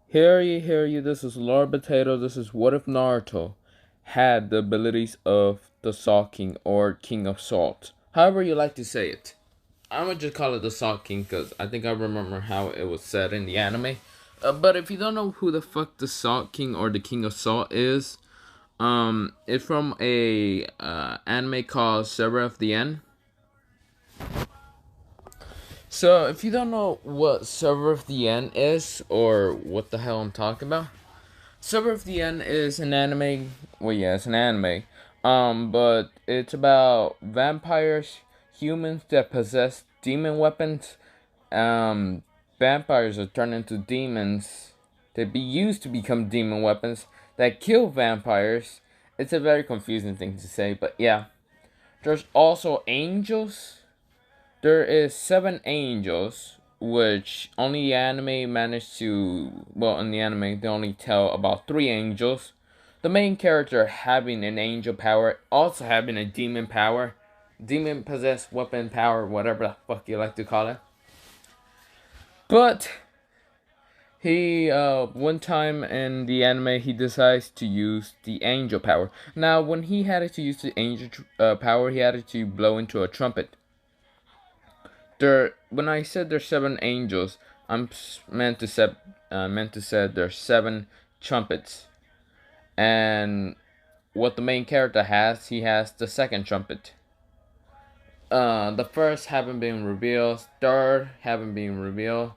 Hear ye, this is Lord Potato. This is what if Naruto had the abilities of the Salt King or King of Salt. However you like to say it. I'm gonna just call it the Salt King because I think I remember how it was said in the anime. But if you don't know who the fuck the Salt King or the King of Salt is, it's from a anime called Server of the End. So if you don't know what Server of the End is or what the hell I'm talking about, Server of the End is an anime. Well, yeah, it's an anime. But it's about vampires, humans that possess demon weapons. Um, Vampires are turned into demons that be used to become demon weapons that kill vampires. It's a very confusing thing to say, but yeah. There's also angels. There is 7 angels, which only the anime managed to. Well, in the anime, they only tell about 3 angels. The main character having an angel power, also having a demon power, demon possessed weapon power, whatever the fuck you like to call it. But he, one time in the anime, he decides to use the angel power. Now, when he had to use the angel power, he had to blow into a trumpet. When I said there's 7 angels, I'm meant to say there's 7 trumpets, and what the main character has, he has the second trumpet. The first haven't been revealed, third haven't been revealed,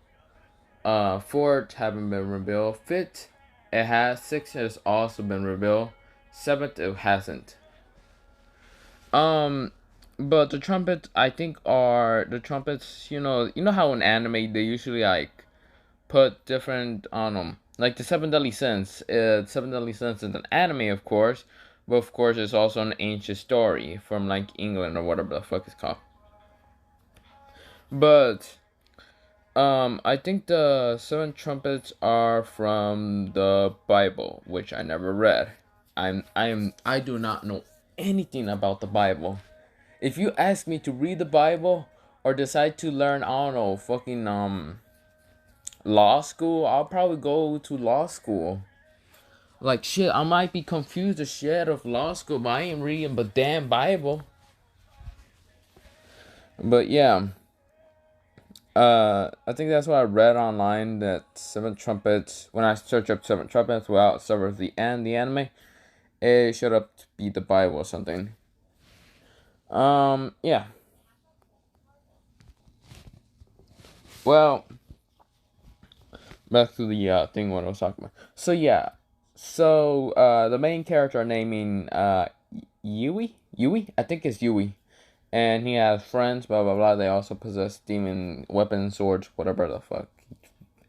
fourth haven't been revealed, fifth it has, sixth has also been revealed, seventh it hasn't. Um, but the trumpets, I think, are the trumpets. You know how in anime they usually like put different on them, like the seven deadly sins. Seven deadly sins is an anime, of course, but of course it's also an ancient story from like England or whatever the fuck it's called. But I think the 7 trumpets are from the Bible, which I never read. I do not know anything about the Bible. If you ask me to read the Bible or decide to learn, I don't know, fucking law school, I'll probably go to law school. Like shit, I might be confused as shit of law school, but I ain't reading the damn Bible. But yeah, I think that's what I read online, that 7 trumpets. When I search up 7 trumpets without Server of the End, the anime, it showed up to be the Bible or something. Yeah. Well, back to the thing what I was talking about. So yeah, the main character naming Yui, I think it's Yui, and he has friends. Blah blah blah. They also possess demon weapons, swords, whatever the fuck,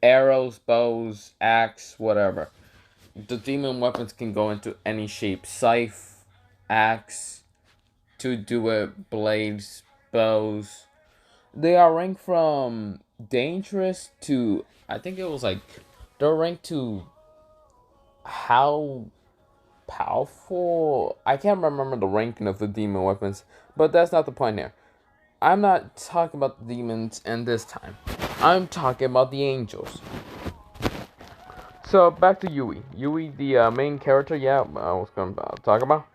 arrows, bows, axe, whatever. The demon weapons can go into any shape: scythe, axe, to do it, blades, bows. They are ranked from dangerous to, I think it was like, they're ranked to how powerful. I can't remember the ranking of the demon weapons, but that's not the point here. I'm not talking about the demons in this time. I'm talking about the angels. So back to Yui. Yui, the main character. Yeah, I was gonna talk about.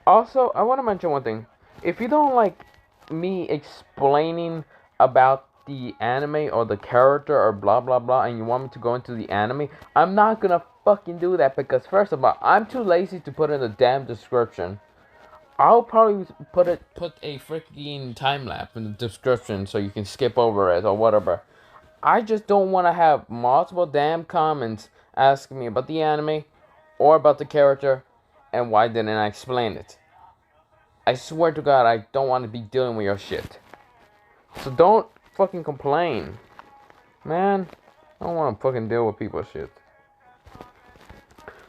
Also, I want to mention one thing. If you don't like me explaining about the anime or the character or blah blah blah, and you want me to go into the anime, I'm not gonna fucking do that, because first of all, I'm too lazy to put in the damn description. I'll probably put a freaking time lapse in the description so you can skip over it or whatever. I just don't want to have multiple damn comments asking me about the anime or about the character and why didn't I explain it. I swear to God, I don't want to be dealing with your shit. So don't fucking complain. Man, I don't want to fucking deal with people's shit.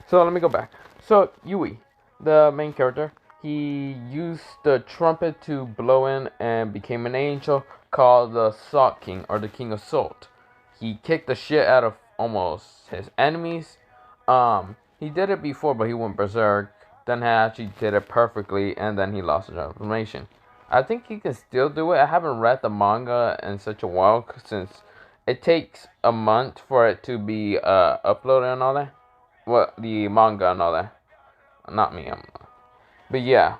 So let me go back. So Yui, the main character, he used the trumpet to blow in and became an angel called the Salt King, or the King of Salt. He kicked the shit out of almost his enemies. He did it before, but he went berserk. Then he actually did it perfectly, and then he lost his transformation. I think he can still do it. I haven't read the manga in such a while since it takes a month for it to be uploaded and all that. Well, the manga and all that. Not me. But yeah,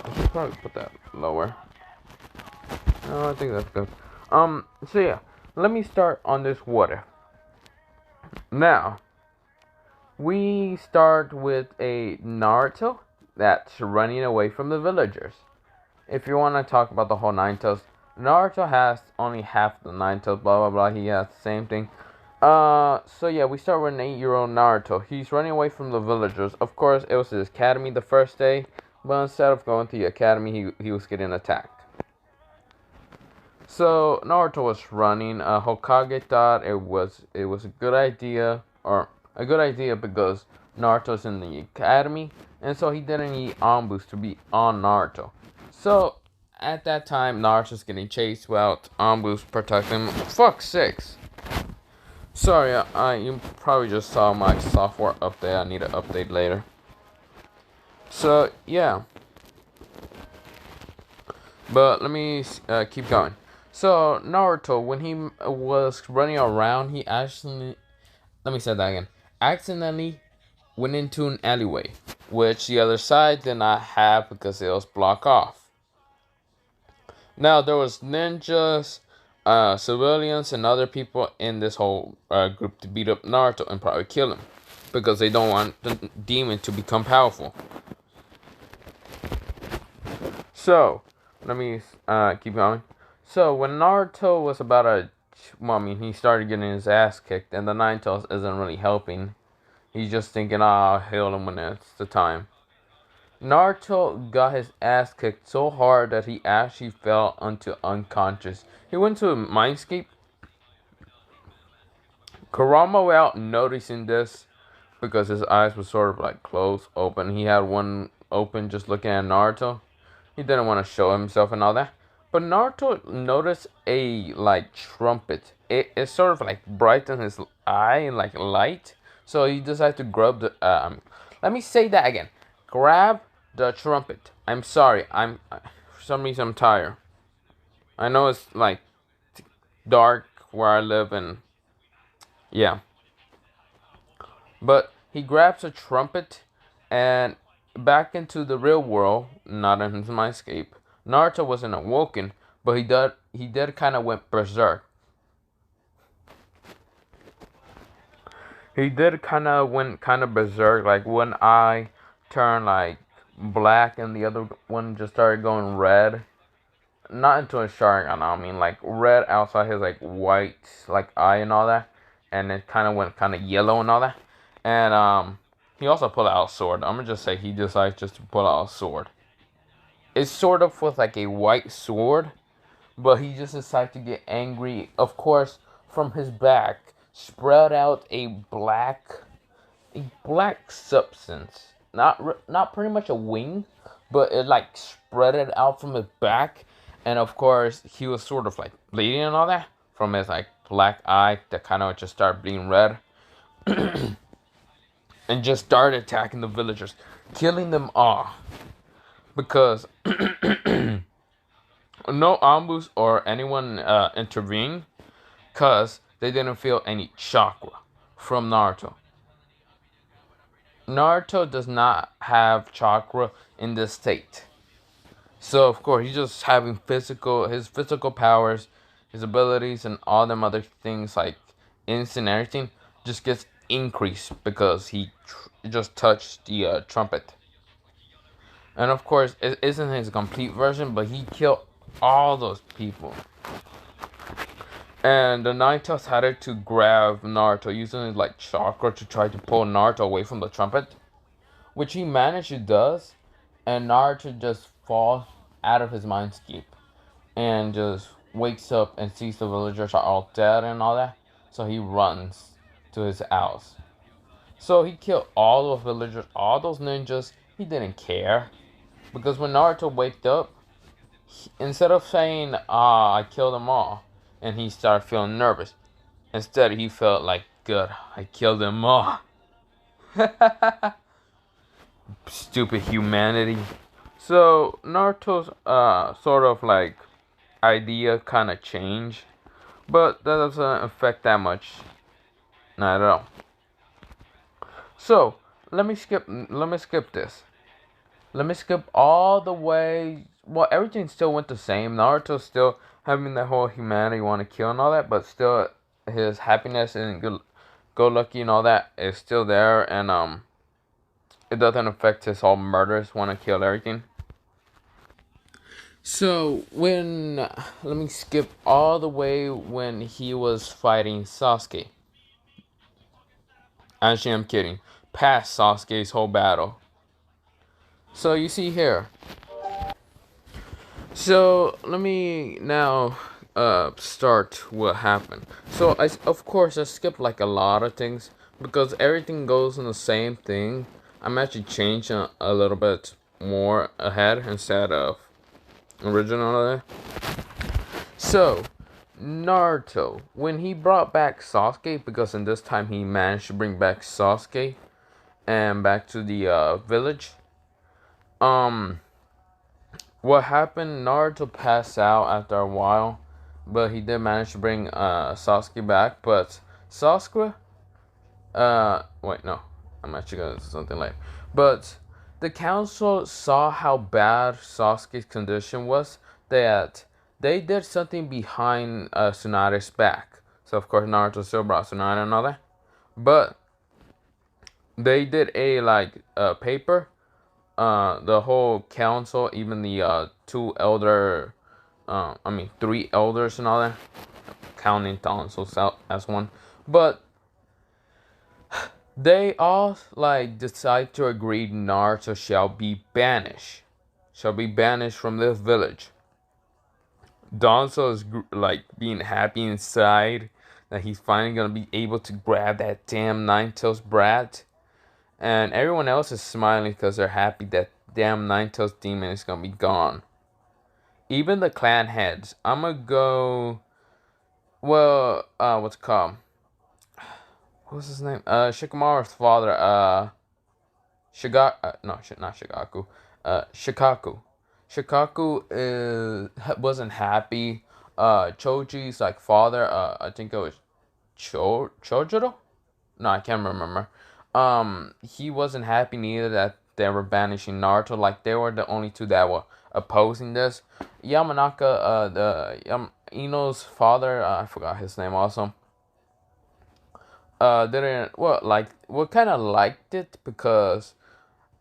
I should probably put that lower. No, I think that's good. So yeah, let me start on this water. Now, we start with a Naruto that's running away from the villagers. If you want to talk about the whole Nine Tails, Naruto has only half the Nine Tails, blah blah blah. He has the same thing. So yeah, we start with an 8-year-old Naruto. He's running away from the villagers. Of course, it was his academy the first day, but instead of going to the academy, he was getting attacked. So Naruto was running. Hokage thought it was a good idea, or a good idea because Naruto's in the academy, and so he didn't need Anbu to be on Naruto. So at that time, Naruto's getting chased while Anbu's protecting him. Fuck sakes. Sorry, you probably just saw my software update. I need to update later. So yeah, but let me keep going. So Naruto, when he was running around, he actually, let me say that again, accidentally went into an alleyway, which the other side did not have because it was blocked off. Now there was ninjas, civilians, and other people in this whole group to beat up Naruto and probably kill him because they don't want the demon to become powerful. So let me keep going. So when Naruto was he started getting his ass kicked, and the Nine Tails isn't really helping. He's just thinking, I'll heal him when it's the time. Naruto got his ass kicked so hard that he actually fell into unconscious. He went to a mindscape. Kurama, without noticing this, because his eyes were sort of like closed, open. He had one open just looking at Naruto. He didn't want to show himself and all that. But Naruto noticed a like trumpet. It sort of like brightened his eye like light. So he decided to grab the let me say that again. Grab the trumpet. I'm sorry. For some reason I'm tired. I know it's like dark where I live and yeah. But he grabs a trumpet and back into the real world, not in his mindscape. Naruto wasn't awoken, but he did kind of went berserk. He did kind of went kind of berserk, like one eye turned like black and the other one just started going red. Not into a shark, I mean like red outside his like white like eye and all that, and it kind of went kind of yellow and all that. And he also pulled out a sword. I'm gonna just say he decided just to pull out a sword. It's sort of with like a white sword, but he just decided to get angry. Of course, from his back spread out a black substance. Not pretty much a wing, but it like spread it out from his back, and of course he was sort of like bleeding and all that from his like black eye that kind of just started bleeding red, and just started attacking the villagers, killing them all because no ambus or anyone intervened because they didn't feel any chakra from Naruto. Naruto does not have chakra in this state. So of course he's just having his physical powers, his abilities, and all them other things like instant everything just gets increased because he just touched the trumpet. And of course it isn't his complete version, but he killed all those people. And the Nine Tails had to grab Naruto using his like chakra to try to pull Naruto away from the trumpet, which he managed to does, and Naruto just falls out of his mindscape and just wakes up and sees the villagers are all dead and all that. So he runs to his house. So he killed all those villagers, all those ninjas. He didn't care because when Naruto waked up, instead of saying, I killed them all, and he started feeling nervous, instead he felt like, good, I killed them all. Stupid humanity. So Naruto's sort of like idea kind of changed but that doesn't affect that much, not at all. So let me skip this. Let me skip all the way. Well, everything still went the same. Naruto still having that whole humanity want to kill and all that, but still his happiness and go lucky and all that is still there, and it doesn't affect his whole murders want to kill everything. So when let me skip all the way when he was fighting Sasuke. Actually, I'm kidding. Past Sasuke's whole battle. So you see here. So let me now start what happened. So I of course I skipped like a lot of things because everything goes in the same thing. I'm actually changing a little bit more ahead instead of original. So Naruto, when he brought back Sasuke, because in this time he managed to bring back Sasuke and back to the village. Um, what happened? Naruto passed out after a while, but he did manage to bring Sasuke back. But Sasuke, wait, no, I'm actually gonna do something like, but the council saw how bad Sasuke's condition was that they did something behind Tsunade's back. So of course Naruto still brought Tsunade and all that, but they did a paper. The whole council, even the two elder, three elders and all that, counting Tonso as one, but they all decide to agree Naruto shall be banished from this village. Danzo is being happy inside that he's finally gonna be able to grab that damn Nine Tails brat. And everyone else is smiling because they're happy that damn Nine Tails demon is gonna be gone. Even the clan heads. I'm gonna go. Well, what's it called? What's his name? Shikamaru's father. No, not Shigaku. Shikaku. Shikaku wasn't happy. Choji's father. I think it was Chojuro. No, I can't remember. He wasn't happy neither that they were banishing Naruto. Like they were the only two that were opposing this. Yamanaka, Ino's father, I forgot his name also. Didn't kind of liked it because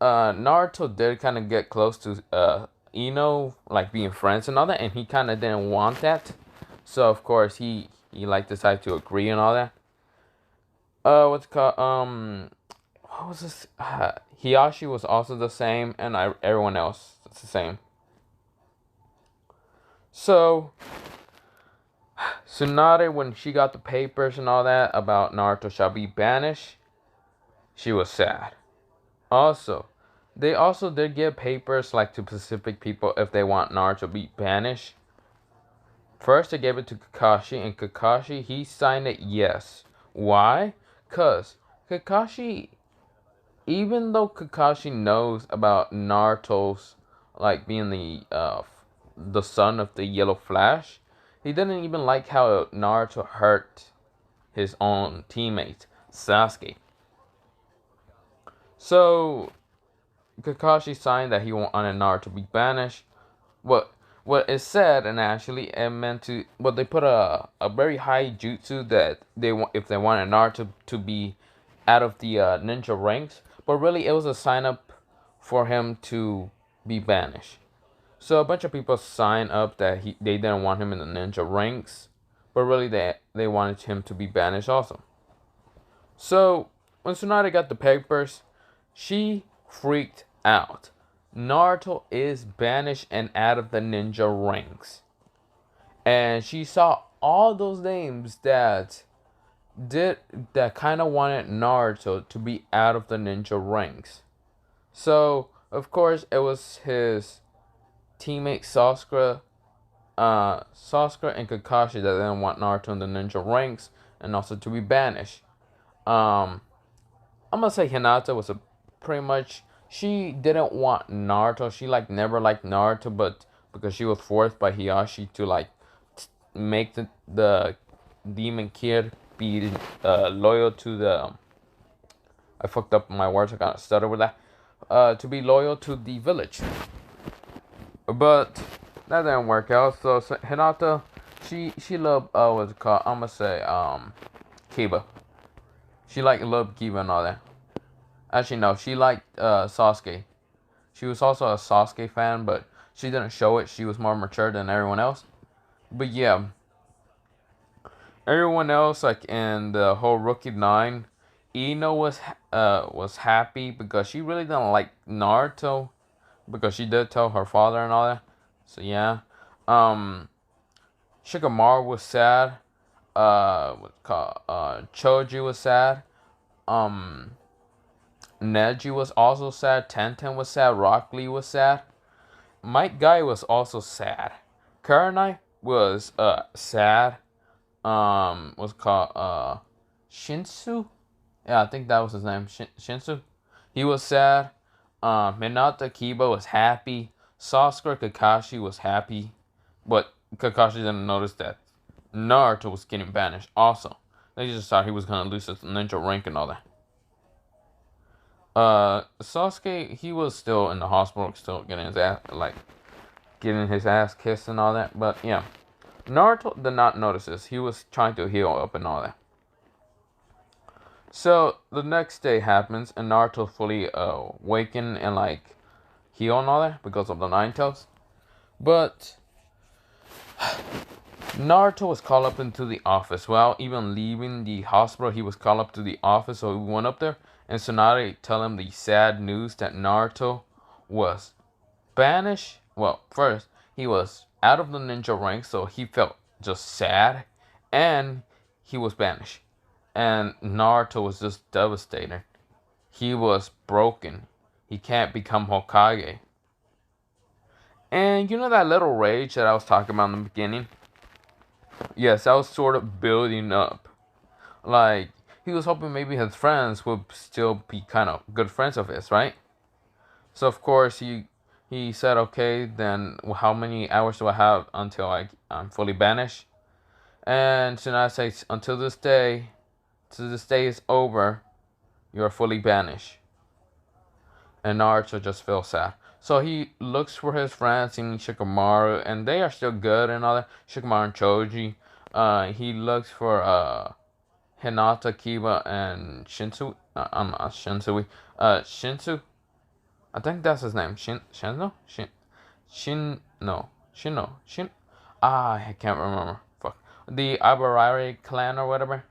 Naruto did kind of get close to Ino, like being friends and all that, and he kind of didn't want that. So of course he decided to agree and all that. What's it called? What was this? Hiyashi was also the same, and everyone else is the same. So, Tsunade, when she got the papers and all that about Naruto shall be banished, she was sad. Also, they also did give papers to specific people if they want Naruto to be banished. First, they gave it to Kakashi, and Kakashi, he signed it yes. Why? Because Kakashi, even though Kakashi knows about Naruto's being the son of the Yellow Flash, he didn't even like how Naruto hurt his own teammate Sasuke. So Kakashi signed that he wanted Naruto to be banished. What is said, and actually it meant to, but they put a very high jutsu that if they wanted Naruto to be out of the ninja ranks, but really it was a sign up for him to be banished. So a bunch of people signed up that they didn't want him in the ninja ranks, but really they wanted him to be banished also. So when Tsunade got the papers, she freaked out. Naruto is banished and out of the ninja ranks. And she saw all those names that kind of wanted Naruto to be out of the ninja ranks. So, of course, it was his teammate Sasuke and Kakashi that didn't want Naruto in the ninja ranks and also to be banished. I'm gonna say Hinata was pretty much, she didn't want Naruto. She never liked Naruto, but because she was forced by Hiyashi to make the demon kid be loyal to the. I fucked up my words. I got stutter with that. To be loyal to the village, but that didn't work out. So Hinata, she loved what's it called? I'm gonna say Kiba. She loved Kiba and all that. Actually, no, she liked Sasuke. She was also a Sasuke fan, but she didn't show it. She was more mature than everyone else. But yeah, everyone else, like in the whole Rookie 9, Ino was happy because she really didn't like Naruto because she did tell her father and all that. So yeah, um, Shikamaru was sad. What's it called? Choji was sad. Um, Neji was also sad. Tenten was sad. Rock Lee was sad. Mike Guy was also sad. Kurenai was sad. What's it called Shinsu? Yeah, I think that was his name. Shinsu. He was sad. Minata Kiba was happy. Sasuke Kakashi was happy. But Kakashi didn't notice that Naruto was getting banished also. They just thought he was gonna lose his ninja rank and all that. Sasuke, he was still in the hospital, still getting his ass kissed and all that. But yeah, Naruto did not notice this. He was trying to heal up and all that. So the next day happens, and Naruto fully awakened and heal and all that because of the Nine Tails. But Naruto was called up into the office. Well, even leaving the hospital, he was called up to the office, so he went up there, and Tsunade tell him the sad news that Naruto was banished. Well, first, he was out of the ninja rank, so he felt just sad, and he was banished. And Naruto was just devastated. He was broken. He can't become Hokage. And you know that little rage that I was talking about in the beginning? Yes, that was sort of building up. Like, he was hoping maybe his friends would still be kind of good friends of his, right? So, of course, he said, okay, then how many hours do I have until I'm fully banished? And Tsunade says, until this day is over, you are fully banished. And Naruto just feels sad. So he looks for his friends in Shikamaru, and they are still good and all that. Shikamaru and Choji. He looks for Hinata, Kiba, and Shinsu. I'm not Shinsui. Shinsu. I think that's his name. Shinno? Shin. I can't remember. Fuck. The Aburari clan or whatever.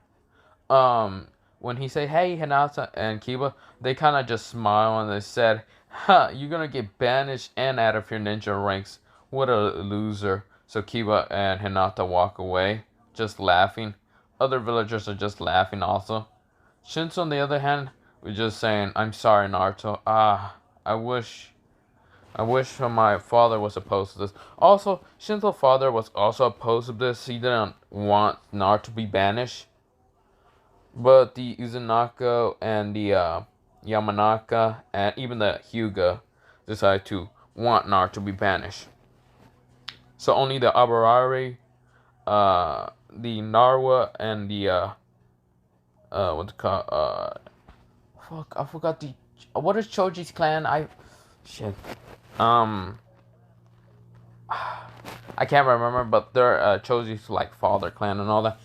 When he said, hey, Hinata and Kiba, they kind of just smile and they said, huh, you're gonna get banished and out of your ninja ranks. What a loser. So Kiba and Hinata walk away, just laughing. Other villagers are just laughing also. Shinsu, on the other hand, was just saying, I'm sorry, Naruto. I wish my father was opposed to this. Also, Shinsu's father was also opposed to this. He didn't want Naruto to be banished. But the Uzunaka and the Yamanaka and even the Hyuga decided to want Naruto to be banished. So only the Aburari, the Narwa, and the what's it called? Fuck, I forgot the. What is Choji's clan? Shit. I can't remember, but they're Choji's father clan and all that.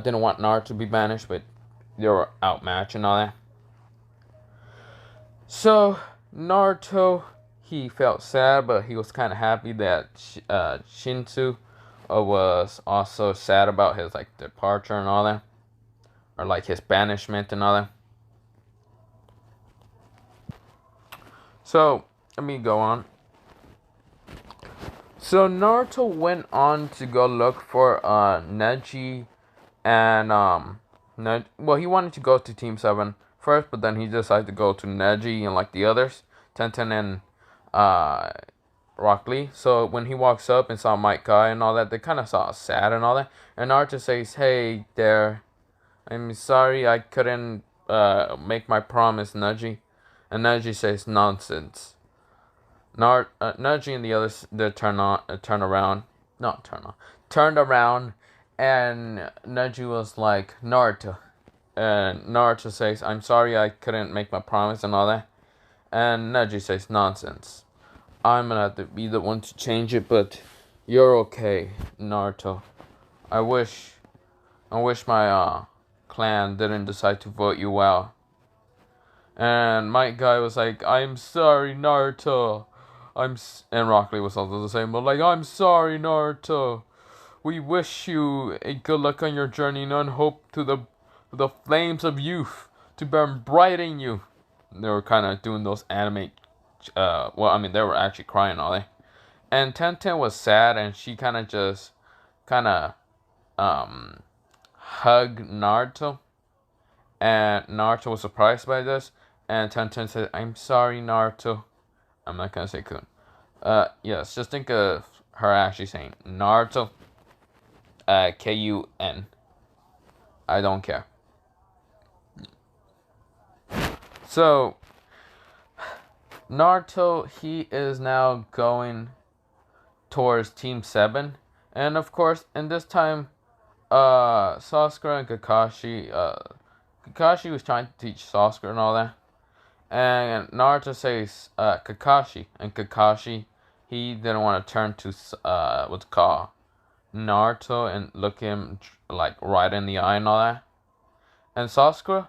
Didn't want Naruto to be banished, but they were outmatched and all that. So Naruto, he felt sad, but he was kind of happy that Shinsu was also sad about his departure and all that, or his banishment and all that. So let me go on. So Naruto went on to go look for Neji and well, he wanted to go to Team 7 first, but then he decided to go to Neji and the others, Tenten and Rock Lee. So when he walks up and saw Mike Guy and all that, they kind of saw sad and all that. And Naruto says, hey there, I'm sorry I couldn't make my promise, Neji. And Neji says, nonsense. Neji and the others, they turned around And Neji was like, Naruto. And Naruto says, I'm sorry I couldn't make my promise and all that. And Neji says, nonsense. I'm gonna have to be the one to change it, but you're okay, Naruto. I wish my clan didn't decide to vote you out. And my guy was like, I'm sorry, Naruto. And Rock Lee was also the same, but like, I'm sorry, Naruto. We wish you a good luck on your journey and hope to the flames of youth to burn bright in you. They were kind of doing those anime. Well, I mean, they were actually crying all day. And Tenten was sad, and she kind of hugged Naruto. And Naruto was surprised by this. And Tenten said, I'm sorry, Naruto. I'm not gonna say Kun. Yes, just think of her actually saying Naruto. Kun. I don't care. So, Naruto, he is now going towards Team 7. And of course, in this time, Sasuke and Kakashi was trying to teach Sasuke and all that. And Naruto says, Kakashi. And Kakashi, he didn't want to turn to, what's it called, Naruto and look him, like, right in the eye and all that. And Sasuke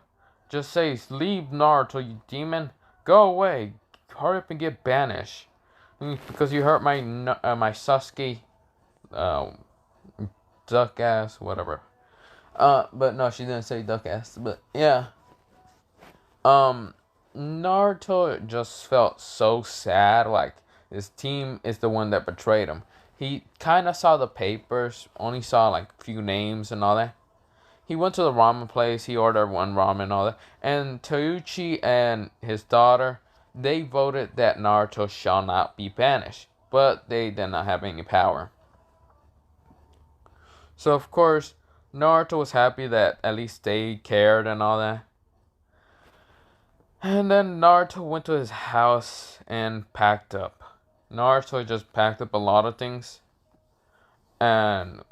just says, leave Naruto, you demon. Go away. Hurry up and get banished. Because you hurt my Sasuke, duck ass, whatever. But no, she didn't say duck ass. But yeah. Naruto just felt so sad. Like, his team is the one that betrayed him. He kind of saw the papers, only saw like a few names and all that. He went to the ramen place, he ordered one ramen and all that. And Teuchi and his daughter, they voted that Naruto shall not be banished. But they did not have any power. So of course, Naruto was happy that at least they cared and all that. And then Naruto went to his house and packed up. Naruto just packed up a lot of things. And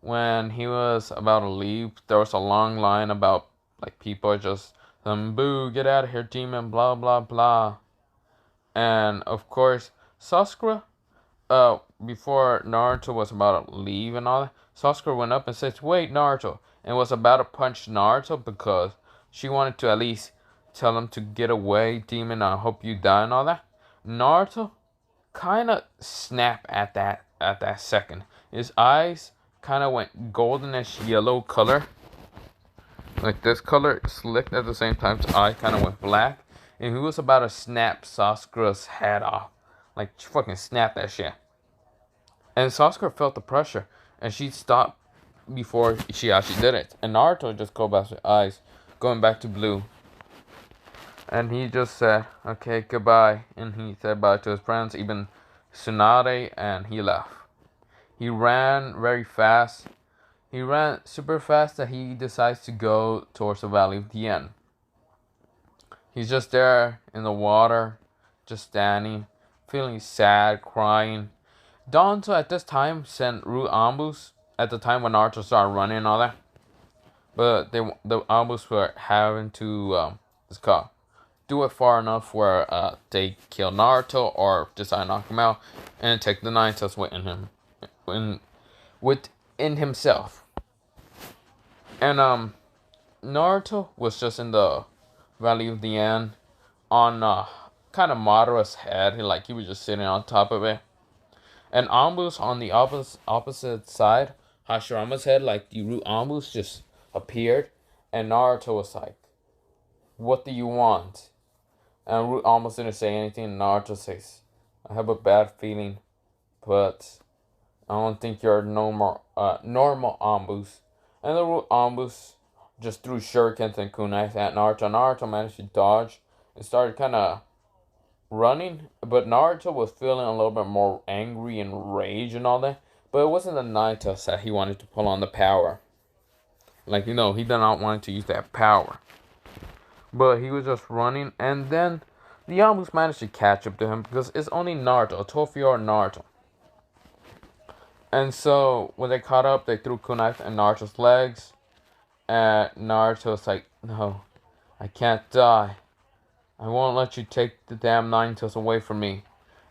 when he was about to leave, there was a long line about like people just Anbu, get out of here, demon, blah blah blah. And of course, Sasuke, before Naruto was about to leave and all that, Sasuke went up and says, wait, Naruto, and was about to punch Naruto because she wanted to at least tell him to get away, demon, I hope you die and all that. Naruto kind of snapped at that second. His eyes kind of went goldenish yellow color. Like this color slicked at the same time. His eye kind of went black. And he was about to snap Sasuke's head off. Like, fucking snap that shit. And Sasuke felt the pressure. And she stopped before she actually did it. And Naruto just go back to eyes, going back to blue. And he just said, okay, goodbye. And he said bye to his friends, even Tsunade, and he left. He ran very fast. He ran super fast that he decides to go towards the Valley of the End. He's just there in the water, just standing, feeling sad, crying. Danzo at this time sent root Anbus at the time when Naruto started running and all that. But the Anbus were having to, do it far enough where they kill Naruto or decide to knock him out and take the Nine Tails within himself. And Naruto was just in the Valley of the End on kind of Madara's head. He was just sitting on top of it. And Anbus on the opposite side, Hashirama's head, like the root Anbus just appeared. And Naruto was like, what do you want? And Root almost didn't say anything. And Naruto says, I have a bad feeling, but I don't think you're normal Anbus. And the Root Anbus just threw shurikens and kunais at Naruto. Naruto managed to dodge and started kind of running. But Naruto was feeling a little bit more angry and rage and all that. But it wasn't the Nine Tails that he wanted to pull on the power. He did not want to use that power. But he was just running, and then the Anbus managed to catch up to him because it's only Naruto, a 12-year-old Naruto. And so when they caught up, they threw kunai in Naruto's legs. And Naruto's like, no, I can't die. I won't let you take the damn nine tails away from me.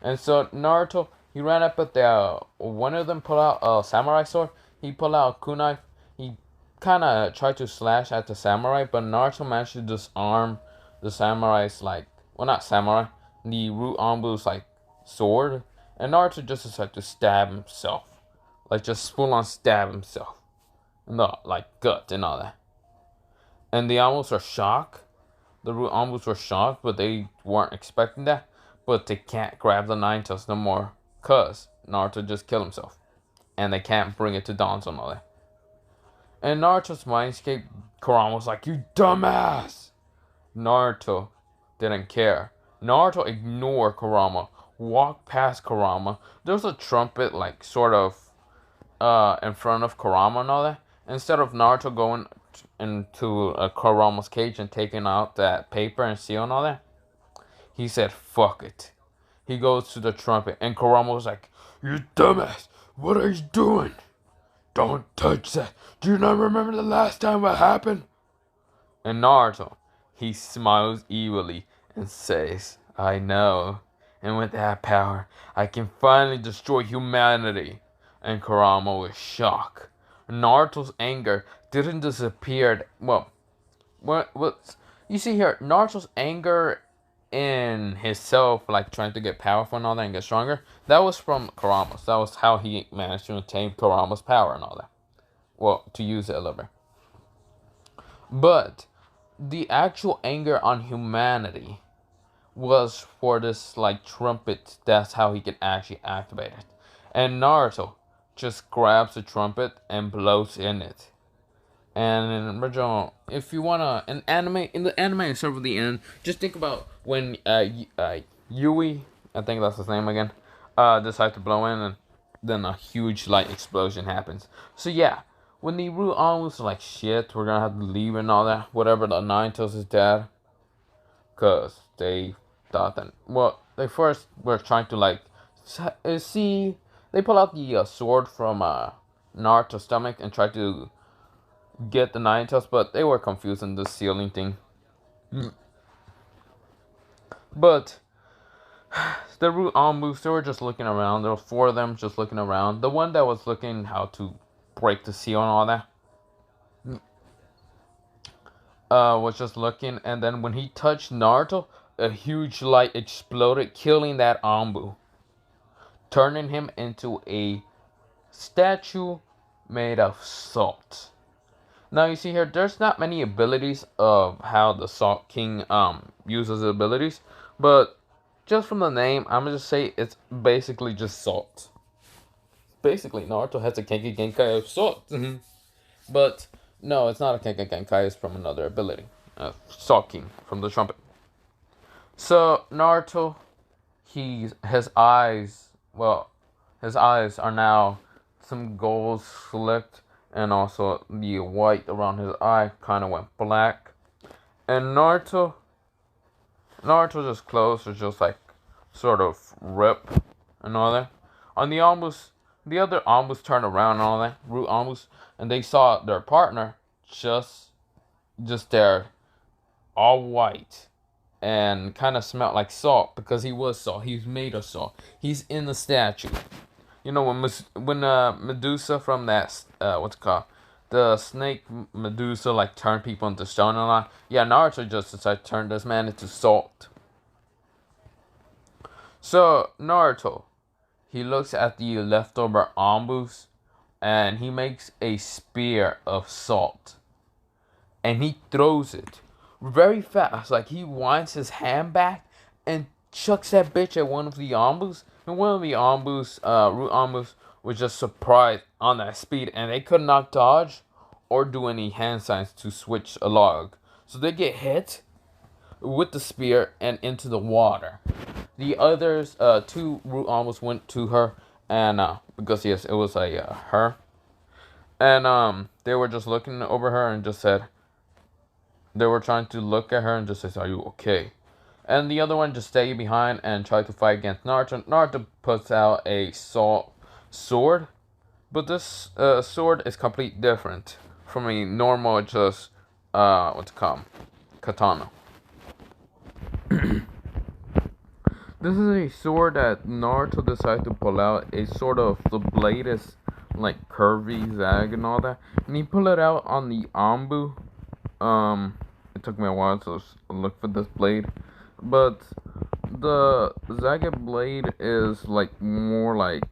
And so Naruto, he ran up at the one of them pulled out a samurai sword. He pulled out a kunai. He kind of tried to slash at the samurai, but Naruto managed to disarm the samurai's like, well, not samurai, the root Anbu's like sword. And Naruto just decided to stab himself, like just full on stab himself, in the like gut and all that. And the Anbus are shocked. The root Anbus were shocked, but they weren't expecting that. But they can't grab the nine tails no more, cause Naruto just killed himself, and they can't bring it to Danzo and all that. And Naruto's mindscape, Kurama was like, "You dumbass!" Naruto didn't care. Naruto ignored Kurama, walked past Kurama. There was a trumpet, like, sort of, in front of Kurama and all that. Instead of Naruto going into Kurama's cage and taking out that paper and seal and all that, he said, "Fuck it." He goes to the trumpet, and Kurama was like, "You dumbass! What are you doing? Don't touch that. Do you not remember the last time what happened?" And Naruto, he smiles evilly and says, "I know. And with that power, I can finally destroy humanity." And Kurama was shocked. Naruto's anger didn't disappear. Well, what you see here, Naruto's anger in himself, like trying to get powerful and all that and get stronger, that was from Kurama's. That was how he managed to attain Kurama's power and all that. Well, to use it a little bit. But the actual anger on humanity was for this like trumpet. That's how he could actually activate it. And Naruto just grabs the trumpet and blows in it. And in original, if you wanna an anime in the anime and serve at the end, just think about when Yui, I think that's his name again, decides to blow in, and then a huge light explosion happens. So yeah, when the Root On was like, shit, we're gonna have to leave and all that, whatever, the Nine tells his dad, cause they thought that, well, they first were trying to like see, they pull out the sword from Naruto's stomach and try to get the nine tails, but they were confused in the ceiling thing. But the root Anbu, they were just looking around. There were four of them just looking around. The one that was looking how to break the seal and all that was just looking, and then when he touched Naruto, a huge light exploded, killing that Anbu, turning him into a statue made of salt. Now you see here, there's not many abilities of how the Salt King uses abilities, but just from the name, I'm gonna just say it's basically just salt. Basically, Naruto has a Kenki Genkai of salt, but no, it's not a Kenki Genkai. It's from another ability, Salt King from the trumpet. So Naruto, his eyes, well, his eyes are now some gold slicked, and also the white around his eye kind of went black. And Naruto's clothes are just like sort of ripped and all that. On the the other Anbus turned around and all that, root Anbus, and they saw their partner just there, all white, and kind of smelled like salt because he was salt. He's made of salt. He's in the statue. You know when Medusa from that what's it called, the snake Medusa, like turned people into stone and all. Yeah, Naruto just decided to turn this man into salt. So Naruto, he looks at the leftover Anbus, and he makes a spear of salt, and he throws it very fast. Like he winds his hand back and chucks that bitch at one of the Anbus. And one of the Anbus, root Anbus, was just surprised on that speed, and they could not dodge or do any hand signs to switch a log. So they get hit with the spear and into the water. The others, two root Anbus went to her, and because yes, it was a her, and they were just looking over her and just said, they were trying to look at her and just says, "Are you okay?" And the other one just stayed behind and tried to fight against Naruto. Naruto puts out a sword, But this sword is completely different from a normal just what's it called, katana. This is a sword that Naruto decided to pull out. A sort of the blade is like curvy, zag, and all that, and he pulled it out on the Anbu. It took me a while to look for this blade, but the zagged blade is like more like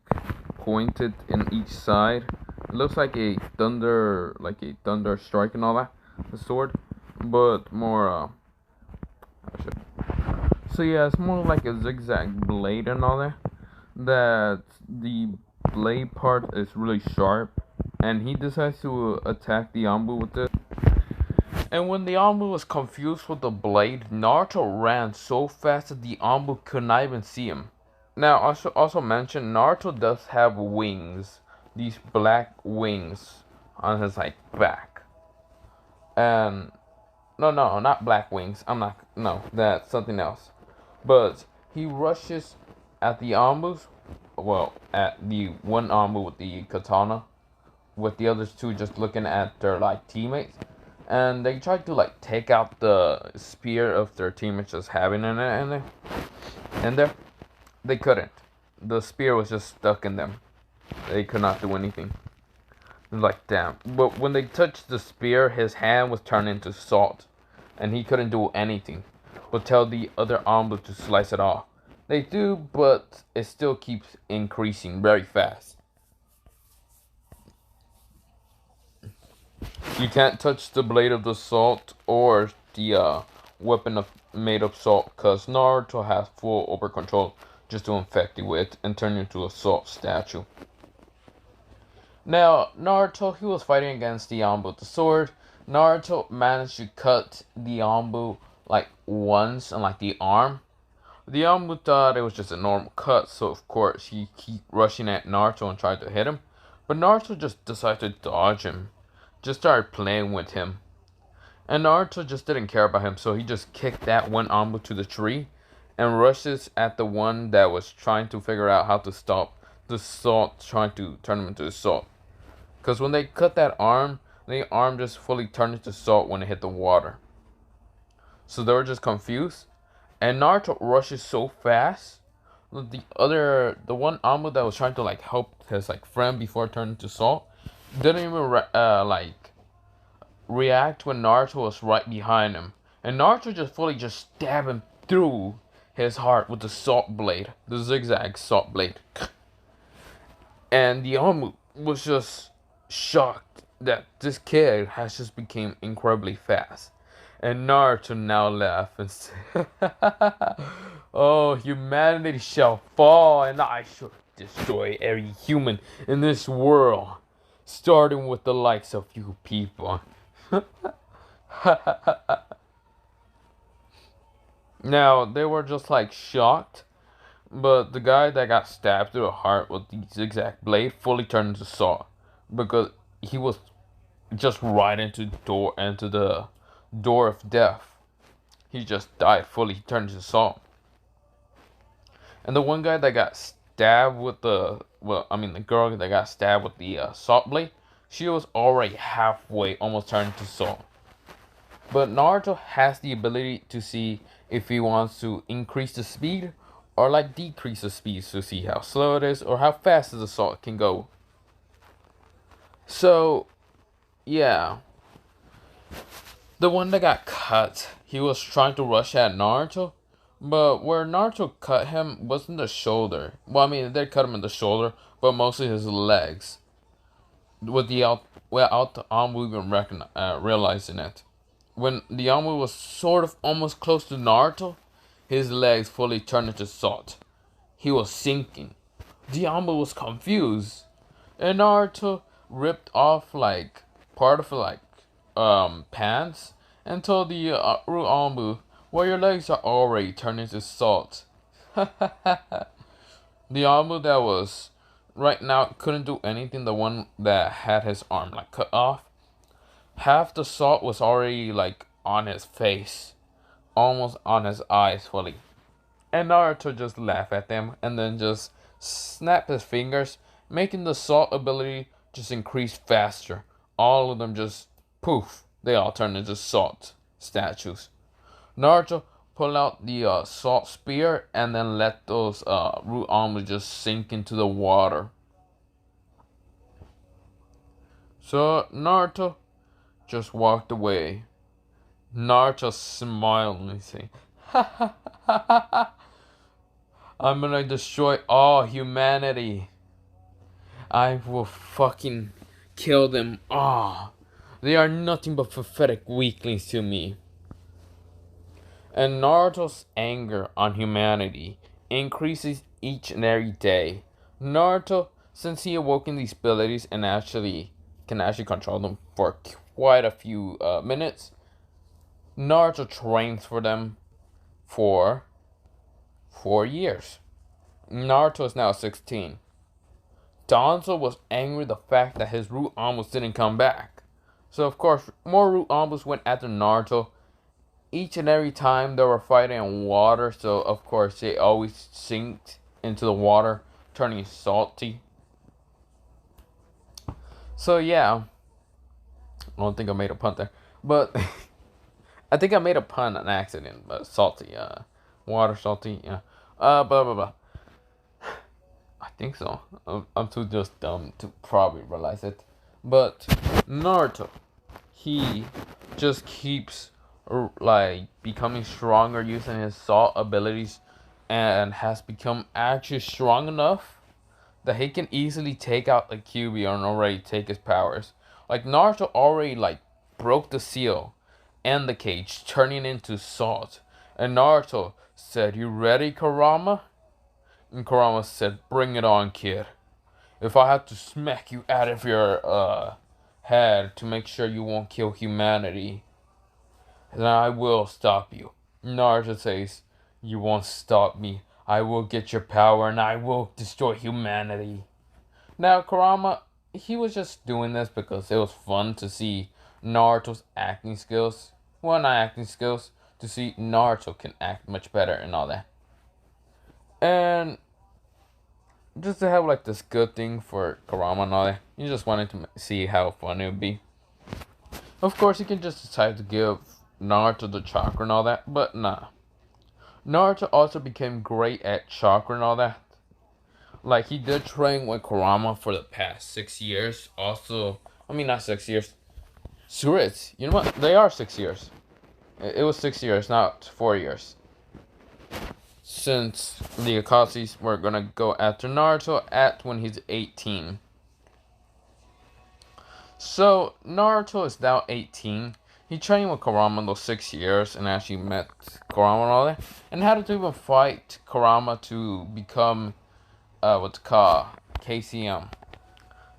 pointed in each side. It looks like a thunder strike and all that. The sword, but more so yeah, it's more like a zigzag blade and all that. That the blade part is really sharp, and he decides to attack the Anbu with it. And when the Anbu was confused with the blade, Naruto ran so fast that the Anbu could not even see him. Now, also mention Naruto does have wings, these black wings on his like back, and no, not black wings. I'm not no, that's something else. But he rushes at the Anbus, well, at the one Anbu with the katana, with the others two just looking at their like teammates, and they tried to like take out the spear of their teammates just having in it in there. They couldn't. The spear was just stuck in them. They could not do anything. Like damn. But when they touched the spear, his hand was turned into salt, and he couldn't do anything but tell the other Anbu to slice it off. They do, but it still keeps increasing very fast. You can't touch the blade of the salt or the weapon made of salt, cause Naruto has full over control just to infect you with and turn you into a salt statue. Now, Naruto, he was fighting against the Anbu with the sword. Naruto managed to cut the Anbu like once on like the arm. The Anbu thought it was just a normal cut, so of course he kept rushing at Naruto and tried to hit him. But Naruto just decided to dodge him, just started playing with him. And Naruto just didn't care about him, so he just kicked that one Anbu to the tree and rushes at the one that was trying to figure out how to stop the salt trying to turn him into salt. Because when they cut that arm, the arm just fully turned into salt when it hit the water. So they were just confused. And Naruto rushes so fast that the one Anbu that was trying to like help his like friend before turning to salt, didn't even like react when Naruto was right behind him. And Naruto just fully just stabbed him through his heart with the salt blade, the zigzag salt blade. And the Anbu was just shocked that this kid has just become incredibly fast. And Naruto now laughs and says, "Oh, humanity shall fall, and I shall destroy every human in this world, starting with the likes of you people." Now, they were just like shocked, but the guy that got stabbed through the heart with the zigzag blade fully turned into salt because he was just right into the door of death. He just died fully. He turned into salt. And the one guy that got stabbed with the girl that got stabbed with the salt blade, she was already halfway, almost turned into salt. But Naruto has the ability to see if he wants to increase the speed or like decrease the speed to see how slow it is or how fast the salt can go. So, yeah. The one that got cut, he was trying to rush at Naruto, but where Naruto cut him wasn't the shoulder. Well, I mean, they cut him in the shoulder, but mostly his legs. With the without the Anbu even realizing it. When the Anbu was sort of almost close to Naruto, his legs fully turned into salt. He was sinking. The Anbu was confused, and Naruto ripped off like part of like pants and told the Anbu, "Well, your legs are already turned into salt." The Anbu that was right now couldn't do anything. The one that had his arm like cut off, half the salt was already like on his face, almost on his eyes fully. And Naruto just laughed at them and then just snapped his fingers making the salt ability just increase faster. All of them just poof, they all turn into salt statues. Naruto pull out the salt spear and then let those root almonds just sink into the water. So Naruto just walked away. Naruto smiled and said, "Ha ha ha ha ha! I'm gonna destroy all humanity. I will fucking kill them all. They are nothing but pathetic weaklings to me." And Naruto's anger on humanity increases each and every day. Naruto, since he awoken these abilities and can actually control them for quite a few minutes, Naruto trains for them for 4 years. Naruto is now 16. Danzo was angry the fact that his root almost didn't come back. So of course, more root almost went after Naruto. Each and every time they were fighting in water, so of course they always sinked into the water, turning salty. So yeah, I don't think I made a pun there, but I think I made a pun on accident. But salty, water salty, yeah. Blah blah blah. I think so. I'm too just dumb to probably realize it. But Naruto, he just keeps like becoming stronger using his salt abilities, and has become actually strong enough that he can easily take out the QB and already take his powers. Like Naruto already like broke the seal and the cage, turning into salt. And Naruto said, "You ready, Kurama?" And Kurama said, "Bring it on, kid. If I have to smack you out of your head to make sure you won't kill humanity, then I will stop you." Naruto says, "You won't stop me. I will get your power and I will destroy humanity." Now, Kurama, he was just doing this because it was fun to see Naruto's acting skills. Well, not acting skills, to see Naruto can act much better and all that. And just to have like this good thing for Kurama and all that, you just wanted to see how fun it would be. Of course, you can just decide to give Naruto the chakra and all that, but nah. Naruto also became great at chakra and all that. Like, he did train with Kurama for the past 6 years. Also, I mean, not 6 years. Screw it. You know what? They are 6 years. It was 6 years, not 4 years. Since the Akatsuki's were gonna go after Naruto at when he's 18. So, Naruto is now 18. He trained with Kurama those 6 years and actually met Kurama and all that. And had to even fight Kurama to become, what's called KCM.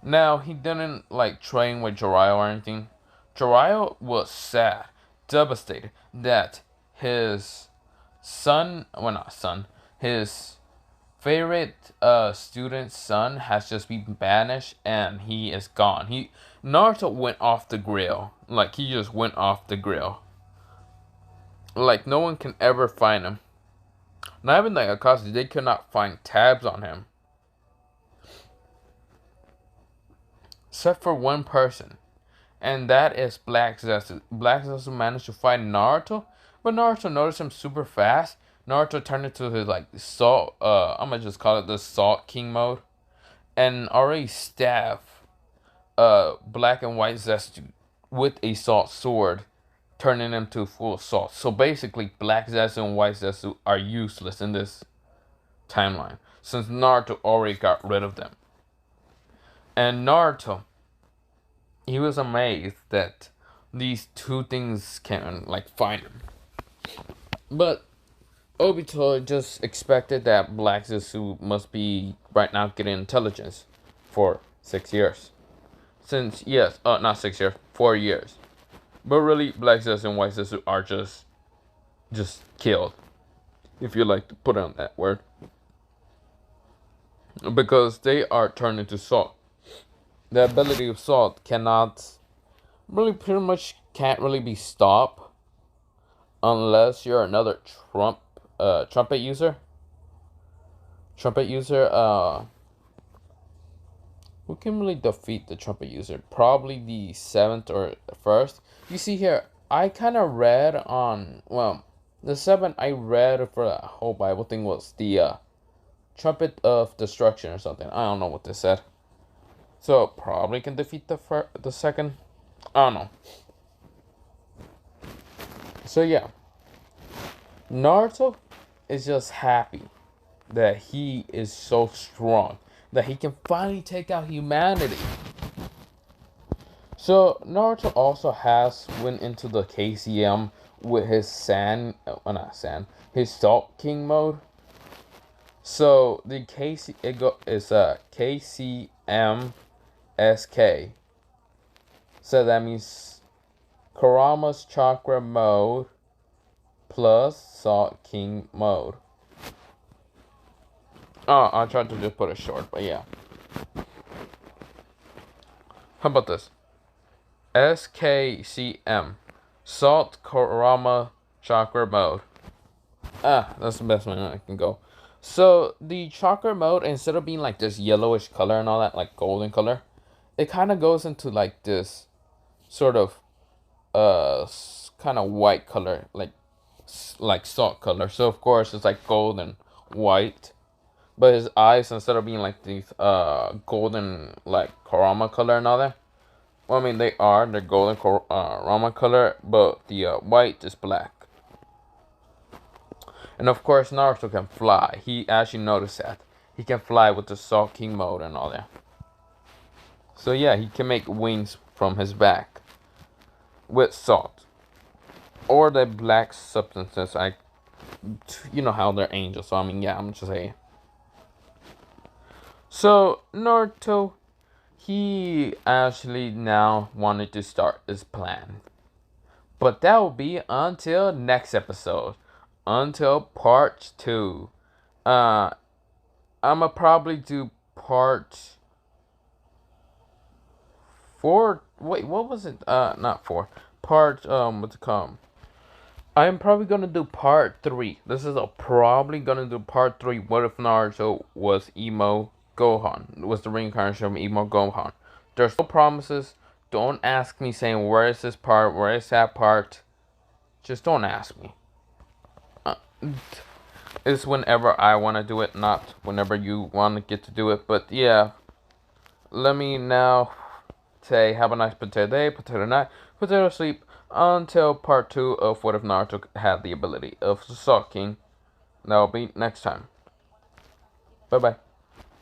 Now, he didn't, like, train with Jiraiya or anything. Jiraiya was sad, devastated that his his favorite student's son has just been banished and he is gone. Naruto went off the grill. Like, he just went off the grill. Like, no one can ever find him. Not even like Akatsuki, they could not find tabs on him. Except for one person. And that is Black Zetsu. Black Zetsu managed to fight Naruto, but Naruto noticed him super fast. Naruto turned into his like salt. I'm gonna just call it the Salt King mode, and already stabbed Black and White Zetsu with a salt sword, turning him to full salt. So basically, Black Zetsu and White Zetsu are useless in this timeline since Naruto already got rid of them. And Naruto, he was amazed that these two things can like find him. But Obito just expected that Black Zetsu must be right now getting intelligence for 6 years. Since yes, not 6 years, 4 years. But really, Black Zetsu and White Zetsu are just killed, if you like to put on that word, because they are turned into salt. The ability of salt cannot really pretty much can't really be stopped unless you're another trumpet user. Who can really defeat the trumpet user? Probably the 7th or 1st. You see here, I kind of read on, well, the 7th I read for the whole Bible thing was the trumpet of destruction or something. I don't know what they said. So probably can defeat the 2nd. I don't know. So yeah, Naruto is just happy that he is so strong, that he can finally take out humanity. So Naruto also has went into the KCM with his his Salt King mode. So the is a KCM SK. So that means Kurama's Chakra mode plus Salt King mode. Oh, I tried to just put it short, but yeah. How about this? SKCM. Salt Kurama Chakra mode. That's the best one I can go. So the chakra mode, instead of being like this yellowish color and all that, like golden color, it kind of goes into like this sort of kind of white color, like salt color. So of course it's like golden white, but his eyes, instead of being like these golden like Kurama color and all that, well, I mean they're golden Kurama color, but the white is black. And of course, Naruto can fly. He actually noticed that. He can fly with the Salt King mode and all that. So yeah, he can make wings from his back with salt. Or the black substances. You know how they're angels. So I mean, yeah, I'm just saying. So Naruto, he actually now wanted to start this plan. But that will be until next episode. Until part 2. I'ma probably do part 4. Wait, what was it? Not 4. Part what's it called? I'm probably gonna do part 3. This is probably gonna do part 3. What if Naruto was emo Gohan? Was the reincarnation of emo Gohan? There's no promises. Don't ask me saying where is this part, where is that part. Just don't ask me. It's whenever I want to do it, not whenever you want to get to do it. But yeah, let me now say have a nice potato day, potato night, potato sleep until part 2 of What If Naruto had the ability of Salt King. That'll be next time. Bye bye.